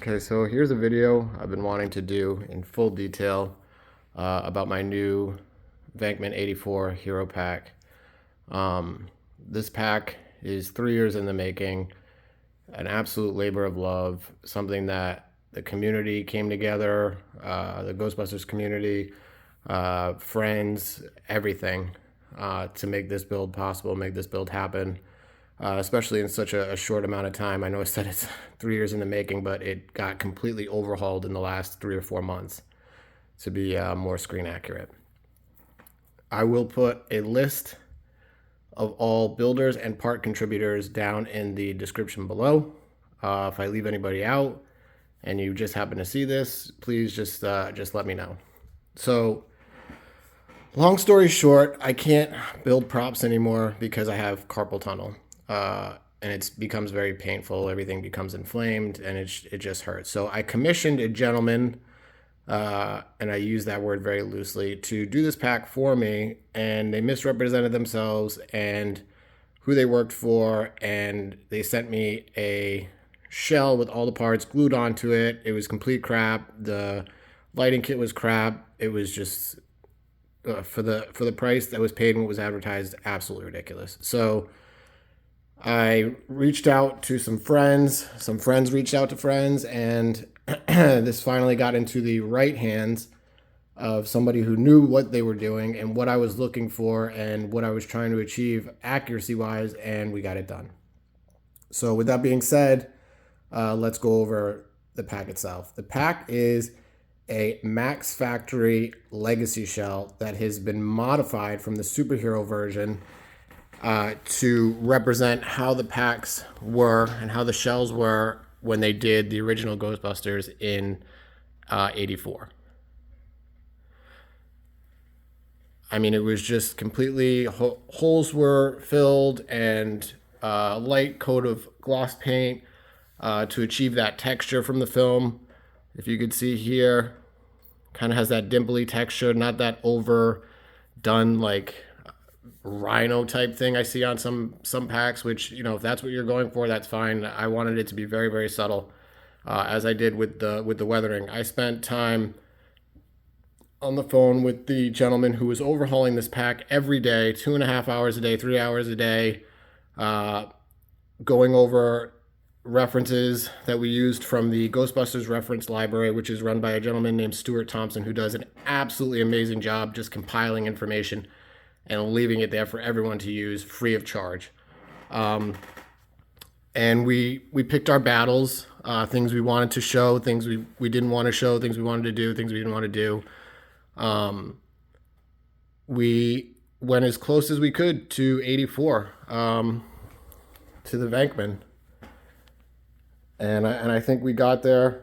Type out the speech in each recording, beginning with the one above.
Okay, so here's a video I've been wanting to do in full detail about my new Venkman 84 Hero Pack. This pack is 3 years in the making, an absolute labor of love, something that the community came together, the Ghostbusters community, friends, everything to make this build possible, make this build happen. Especially in such a short amount of time. I know I said it's 3 years in the making, but it got completely overhauled in the last 3 or 4 months to be more screen accurate. I will put a list of all builders and part contributors down in the description below. If I leave anybody out and you just happen to see this, please just let me know. So, long story short, I can't build props anymore because I have carpal tunnel. And it becomes very painful. Everything becomes inflamed, and it just hurts. So I commissioned a gentleman, and I use that word very loosely, to do this pack for me, and they misrepresented themselves and who they worked for, and they sent me a shell with all the parts glued onto it. It was complete crap. The lighting kit was crap. It was just for the price that was paid and what was advertised, absolutely ridiculous. So I reached out to some friends reached out to friends, and this finally got into the right hands of somebody who knew what they were doing and what I was looking for and what I was trying to achieve accuracy-wise, and we got it done. So with that being said, let's go over the pack itself. The pack is a Max Factory Legacy shell that has been modified from the superhero version to represent how the packs were and how the shells were when they did the original Ghostbusters in 84. I mean, it was just completely, holes were filled and a light coat of gloss paint to achieve that texture from the film. If you could see here, kind of has that dimply texture, not that overdone like rhino type thing I see on some packs, which, you know, if that's what you're going for, that's fine. I wanted it to be very, very subtle, as I did with the weathering. I spent time on the phone with the gentleman who was overhauling this pack every day, 2.5 hours a day, 3 hours a day, going over references that we used from the Ghostbusters reference library, which is run by a gentleman named Stuart Thompson, who does an absolutely amazing job just compiling information and leaving it there for everyone to use free of charge. And we picked our battles, things we wanted to show, things we didn't want to show, things we wanted to do, things we didn't want to do. We went as close as we could to 84, to the Venkman. And I think we got there.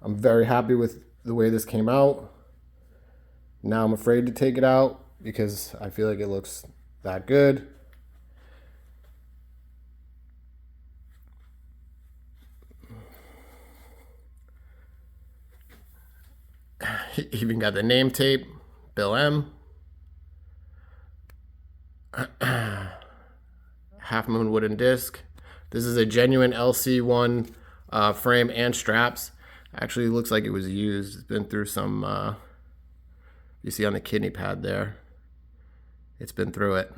I'm very happy with the way this came out. Now I'm afraid to take it out because I feel like it looks that good. Even got the name tape, Bill M. Half moon wooden disc. This is a genuine LC1 frame and straps. Actually looks like it was used. It's been through some, you see on the kidney pad there. It's been through it.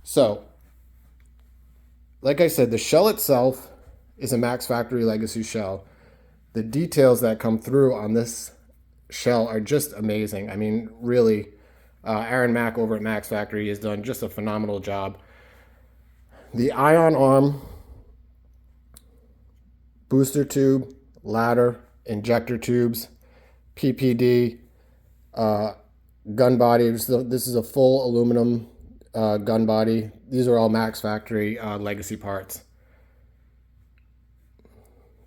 So, like I said, the shell itself is a Max Factory Legacy shell. The details that come through on this shell are just amazing. I mean, really, Aaron Mack over at Max Factory has done just a phenomenal job. The ion arm, booster tube, ladder, injector tubes, PPD, gun body. This is a full aluminum gun body. These are all Max Factory Legacy parts.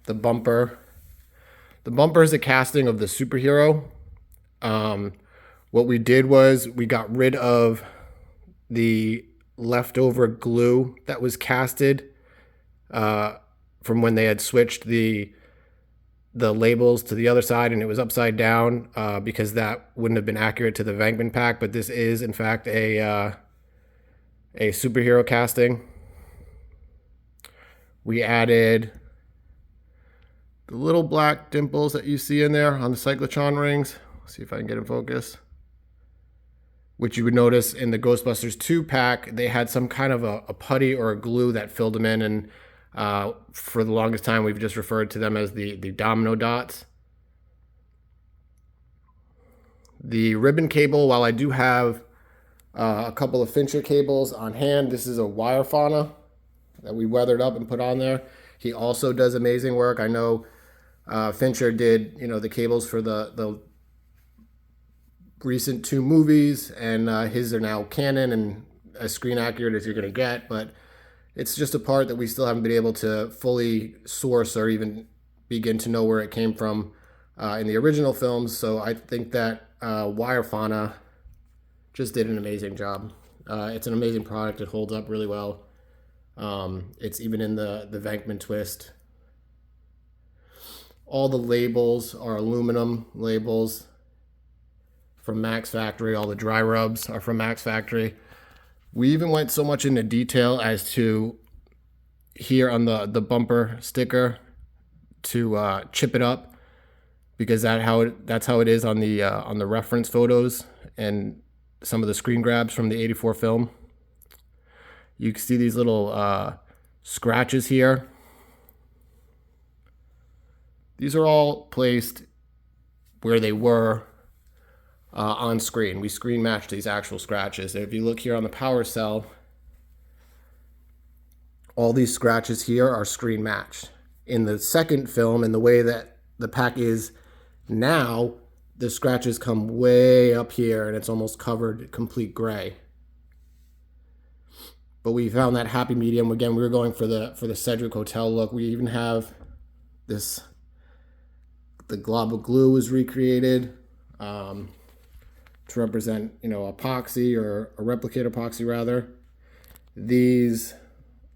The bumper is a casting of the superhero. What we did was we got rid of the leftover glue that was casted from when they had switched the labels to the other side, and it was upside down because that wouldn't have been accurate to the Venkman pack. But this is in fact a a superhero casting. We added the little black dimples that you see in there on the cyclotron rings. Let's see if I can get in focus. Which you would notice in the Ghostbusters 2 pack, they had some kind of a putty or a glue that filled them in, and for the longest time we've just referred to them as the domino dots. The ribbon cable, while I do have a couple of Fincher cables on hand, this is a Wirefauna that we weathered up and put on there. He also does amazing work. I know Fincher did, the cables for the recent 2 movies, and his are now Canon and as screen accurate as you're going to get, but it's just a part that we still haven't been able to fully source or even begin to know where it came from in the original films. So I think that Wirefauna just did an amazing job. It's an amazing product. It holds up really well. It's even in the Venkman twist. All the labels are aluminum labels from Mack's factory. All the dry rubs are from Mack's factory. We even went so much into detail as to here on the bumper sticker to chip it up, because that's how it is on the reference photos and some of the screen grabs from the '84 film. You can see these little scratches here. These are all placed where they were on screen. We screen matched these actual scratches. If you look here on the power cell, all these scratches here are screen matched. In the second film, in the way that the pack is now, the scratches come way up here and it's almost covered complete gray. But we found that happy medium. Again, we were going for the Cedric Hotel look. We even have this, the glob of glue was recreated to represent, epoxy, or a replicate epoxy rather. These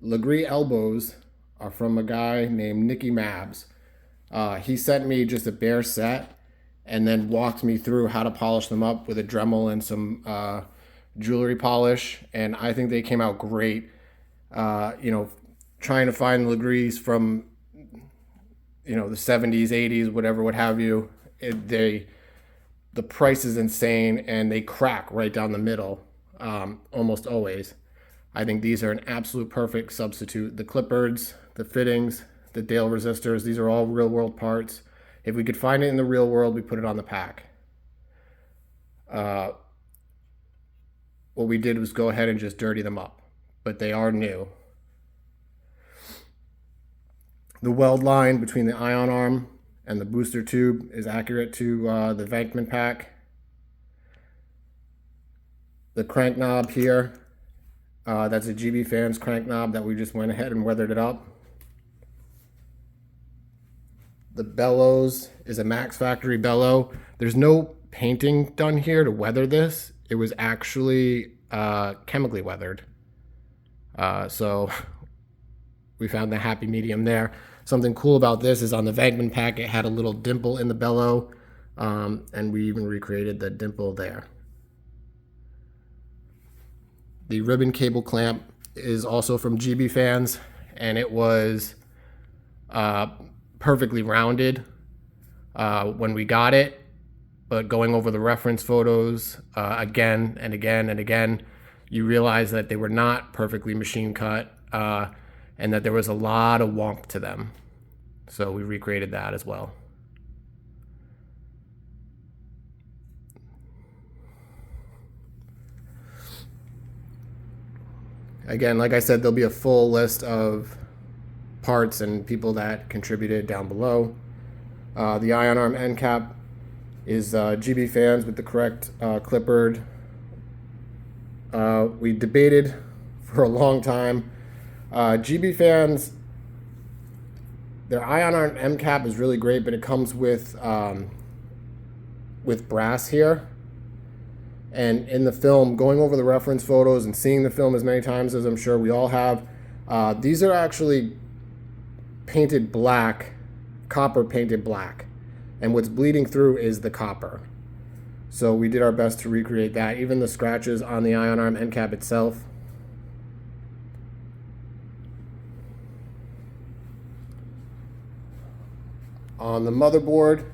Legris elbows are from a guy named Nicky Mabbs. He sent me just a bare set and then walked me through how to polish them up with a Dremel and some jewelry polish, and I think they came out great. Trying to find Legris from the 70s, 80s, whatever, what have you, the price is insane, and they crack right down the middle almost always. I think these are an absolute perfect substitute. The Clippards, the fittings, the Dale resistors, these are all real world parts. If we could find it in the real world, we put it on the pack. What we did was go ahead and just dirty them up, but they are new. The weld line between the ion arm and the booster tube is accurate to the Venkman pack. The crank knob here, that's a GB Fans crank knob that we just went ahead and weathered it up. The bellows is a Mack's factory bellow. There's no painting done here to weather this. It was actually chemically weathered. So we found the happy medium there. Something cool about this is on the Venkman pack, it had a little dimple in the bellow, and we even recreated the dimple there. The ribbon cable clamp is also from GB Fans, and it was perfectly rounded when we got it, but going over the reference photos again and again and again, you realize that they were not perfectly machine cut, and that there was a lot of wonk to them. So we recreated that as well. Again, like I said, there'll be a full list of parts and people that contributed down below. The ion arm end cap is GB Fans with the correct Clippard. We debated for a long time. GB Fans, their ion arm end cap is really great, but it comes with brass here. And in the film, going over the reference photos and seeing the film as many times as I'm sure we all have, these are actually painted black, copper painted black. And what's bleeding through is the copper. So we did our best to recreate that. Even the scratches on the ion arm end cap itself On the motherboard,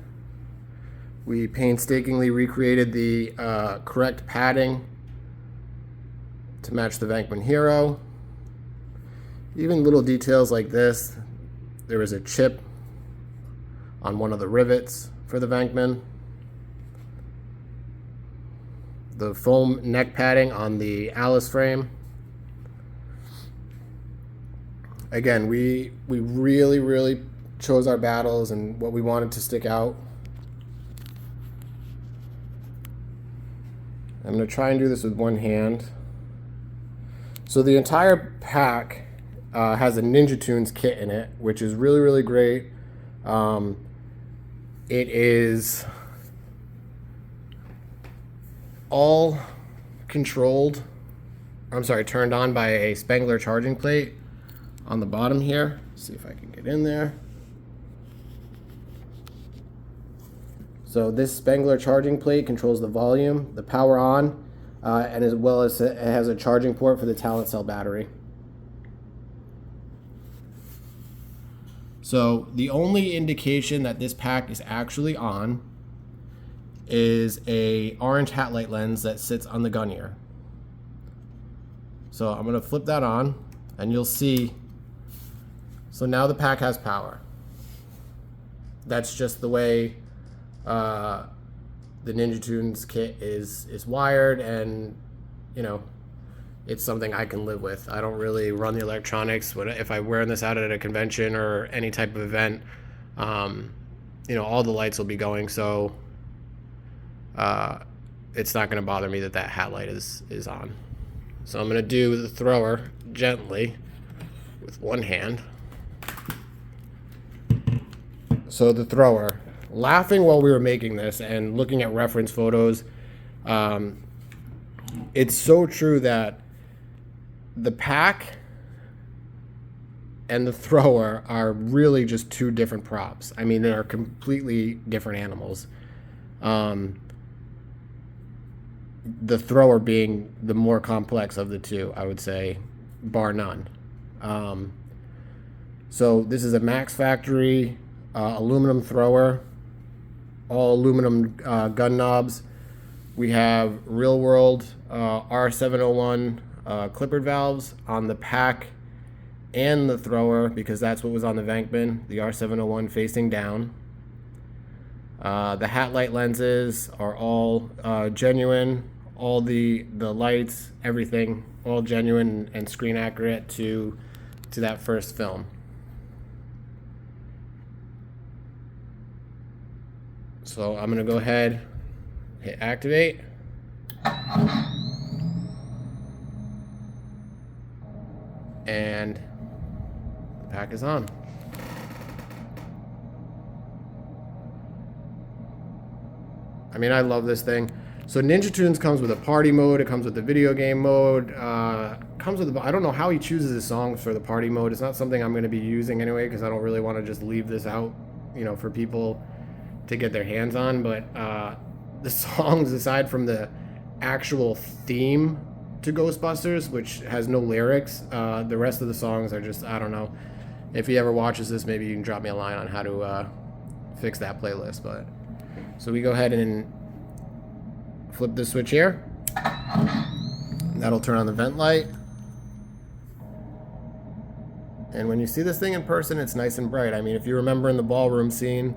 we painstakingly recreated the correct padding to match the Venkman Hero. Even little details like this. There was a chip on one of the rivets for the Venkman. The foam neck padding on the Alice frame. Again, we really chose our battles and what we wanted to stick out. I'm going to try and do this with one hand. So the entire pack has a Ninja Tunes kit in it, which is really great. It is all controlled, turned on by a Spengler charging plate on the bottom here. Let's see if I can get in there. So this Spengler charging plate controls the volume, the power on, and as well as it has a charging port for the Talent Cell battery. So the only indication that this pack is actually on is a orange hat light lens that sits on the gun ear. So I'm going to flip that on and you'll see. So now the pack has power. That's just the way the Ninja Tunes kit is wired, and you know, it's something I can live with. I don't really run the electronics. If I'm wearing this out at a convention or any type of event, you know, all the lights will be going, so it's not going to bother me that hat light is on. So I'm going to do the thrower gently with one hand. So the thrower, laughing while we were making this and looking at reference photos, it's so true that the pack and the thrower are really just two different props. I mean, they are completely different animals. The thrower being the more complex of the two, I would say, bar none. So this is a Max Factory aluminum thrower, all aluminum gun knobs. We have real world R701 Clippard valves on the pack and the thrower, because that's what was on the Venkman, the R701 facing down. The hat light lenses are all genuine. All the lights, everything, all genuine and screen accurate to that first film. So I'm gonna go ahead, hit activate. And the pack is on. I mean, I love this thing. So Ninja Tunes comes with a party mode. It comes with the video game mode. Comes with I don't know how he chooses his songs for the party mode. It's not something I'm going to be using anyway, because I don't really want to just leave this out, you know, for people to get their hands on. But the songs, aside from the actual theme to Ghostbusters, which has no lyrics, the rest of the songs are just, I don't know. If he ever watches this, maybe you can drop me a line on how to fix that playlist. But so we go ahead and flip this switch here. That'll turn on the vent light. And when you see this thing in person, it's nice and bright. I mean, if you remember in the ballroom scene,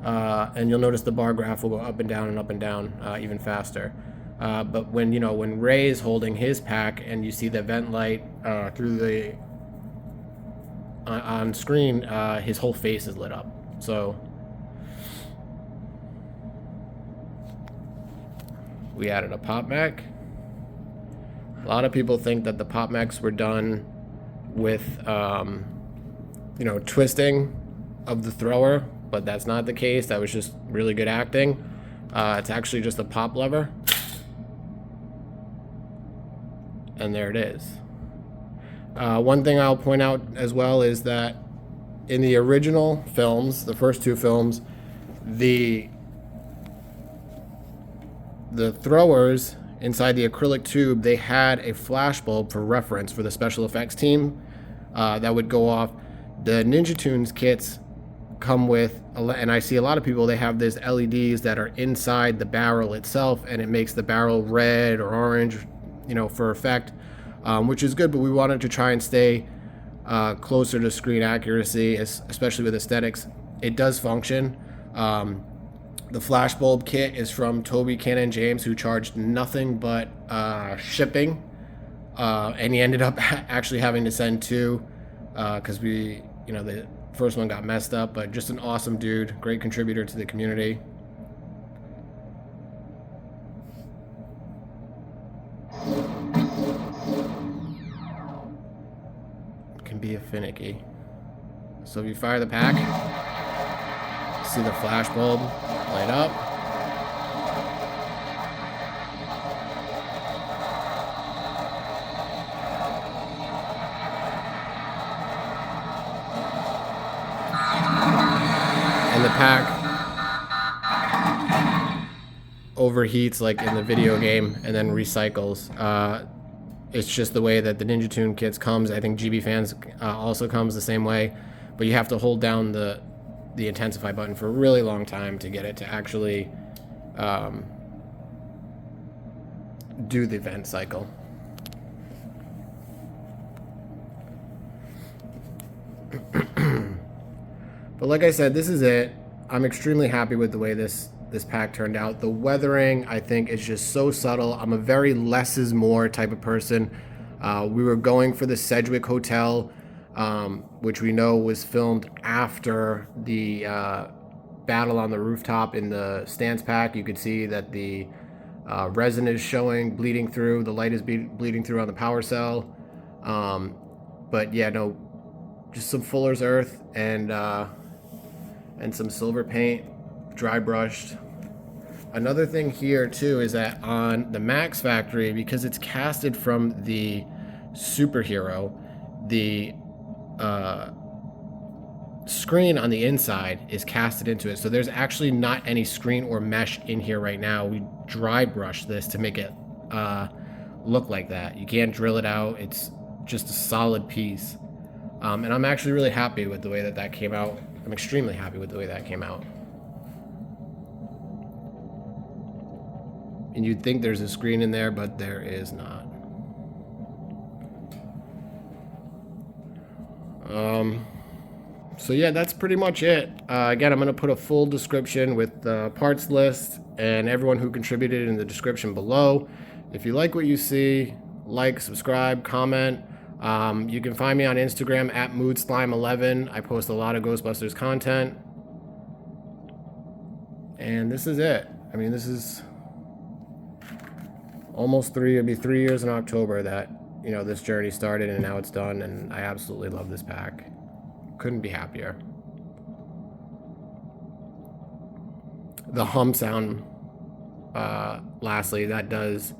and you'll notice the bar graph will go up and down even faster. But when Ray is holding his pack and you see the vent light through the on screen, his whole face is lit up. So we added a pop mech. A lot of people think that the pop mechs were done with twisting of the thrower, but that's not the case. That was just really good acting. It's actually just a pop lever. And there it is. One thing I'll point out as well is that in the original films, the first two films, the throwers inside the acrylic tube, they had a flash bulb for reference for the special effects team that would go off. The Ninja Tunes kits come with, and I see a lot of people, they have these LEDs that are inside the barrel itself, and it makes the barrel red or orange, you know, for effect, which is good, but we wanted to try and stay closer to screen accuracy, especially with aesthetics. It does function. The flashbulb kit is from Toby Canham-James, who charged nothing but shipping, and he ended up actually having to send two because the first one got messed up, but just an awesome dude, great contributor to the community. It can be a finicky. So if you fire the pack, see the flash bulb light up. And the pack overheats like in the video game and then recycles. It's just the way that the Ninja Tune kits comes. I think GB Fans also comes the same way, but you have to hold down the intensify button for a really long time to get it to actually do the vent cycle. But like I said, this is it. I'm extremely happy with the way this pack turned out. The weathering, I think, is just so subtle. I'm a very less is more type of person. We were going for the Sedgwick Hotel, which we know was filmed after the battle on the rooftop in the stance pack. You could see that the resin is showing, bleeding through. The light is bleeding through on the power cell. But yeah, no, just some Fuller's Earth and some silver paint, dry brushed. Another thing here too is that on the Max Factory, because it's casted from the Superhero, the screen on the inside is casted into it. So there's actually not any screen or mesh in here right now. We dry brushed this to make it look like that. You can't drill it out. It's just a solid piece. And I'm actually really happy with the way that came out. I'm extremely happy with the way that came out. And you'd think there's a screen in there, but there is not. So yeah, that's pretty much it. Again, I'm going to put a full description with the parts list and everyone who contributed in the description below. If you like what you see, like, subscribe, comment. You can find me on Instagram at moodslime11. I post a lot of Ghostbusters content. And this is it. I mean, this is almost it'll be 3 years in October that, you know, this journey started, and now it's done, and I absolutely love this pack. Couldn't be happier. The hum sound, lastly, that does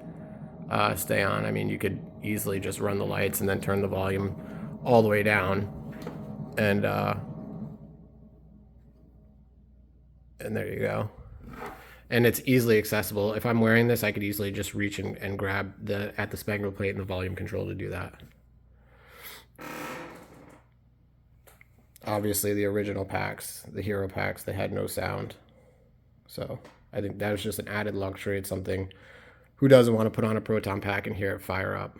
stay on. I mean, you could easily just run the lights and then turn the volume all the way down, and there you go. And it's easily accessible. If I'm wearing this, I could easily just reach and grab at the spangle plate and the volume control to do that. Obviously, the original packs, the Hero packs, they had no sound. So I think that was just an added luxury. It's something, who doesn't want to put on a Proton pack and hear it fire up?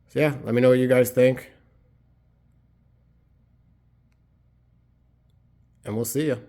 So yeah, let me know what you guys think. And we'll see you.